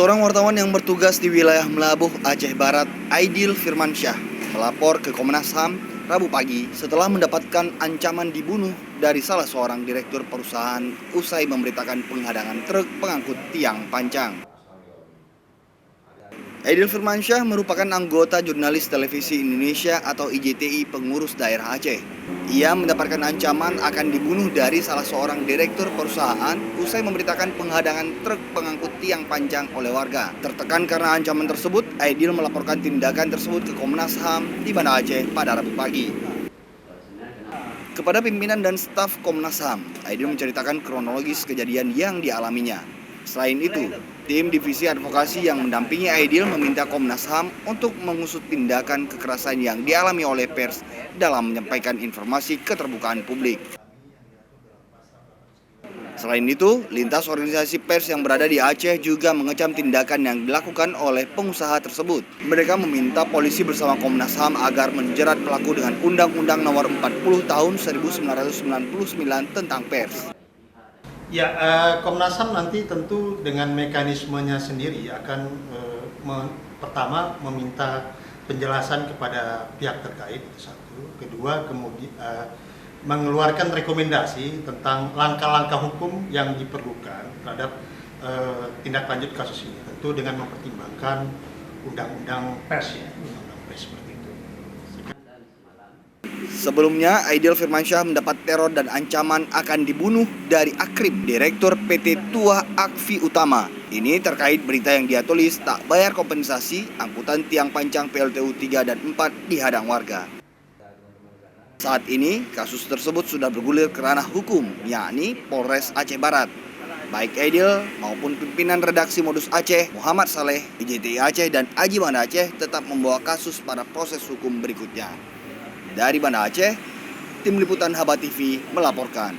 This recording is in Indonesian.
Seorang wartawan yang bertugas di wilayah Melabuh, Aceh Barat, Aidil Firmansyah, melapor ke Komnas HAM Rabu pagi setelah mendapatkan ancaman dibunuh dari salah seorang direktur perusahaan usai memberitakan penghadangan truk pengangkut tiang pancang. Aidil Firmansyah merupakan anggota Jurnalis Televisi Indonesia atau IJTI pengurus daerah Aceh. Ia mendapatkan ancaman akan dibunuh dari salah seorang direktur perusahaan usai memberitakan penghadangan truk pengangkut tiang pancang oleh warga. Tertekan karena ancaman tersebut, Aidil melaporkan tindakan tersebut ke Komnas HAM di Banda Aceh pada Rabu pagi. Kepada pimpinan dan staf Komnas HAM, Aidil menceritakan kronologis kejadian yang dialaminya. Selain itu, tim divisi advokasi yang mendampingi Aidil meminta Komnas HAM untuk mengusut tindakan kekerasan yang dialami oleh pers dalam menyampaikan informasi keterbukaan publik. Selain itu, lintas organisasi pers yang berada di Aceh juga mengecam tindakan yang dilakukan oleh pengusaha tersebut. Mereka meminta polisi bersama Komnas HAM agar menjerat pelaku dengan Undang-Undang Nomor 40 Tahun 1999 tentang pers. Ya, Komnas HAM nanti tentu dengan mekanismenya sendiri akan pertama meminta penjelasan kepada pihak terkait, satu. Kedua, kemudian mengeluarkan rekomendasi tentang langkah-langkah hukum yang diperlukan terhadap tindak lanjut kasus ini, tentu dengan mempertimbangkan undang-undang pers ya, undang-undang pers seperti itu. Sebelumnya, Aidil Firmansyah mendapat teror dan ancaman akan dibunuh dari Akrib, Direktur PT Tuah Akfi Utama. Ini terkait berita yang dia tulis tak bayar kompensasi angkutan tiang pancang PLTU 3 dan 4 dihadang warga. Saat ini, kasus tersebut sudah bergulir ke ranah hukum, yakni Polres Aceh Barat. Baik Aidil maupun pimpinan redaksi Modus Aceh, Muhammad Saleh, IJTI Aceh, dan Aji Banda Aceh tetap membawa kasus pada proses hukum berikutnya. Dari Banda Aceh, tim liputan Haba TV melaporkan.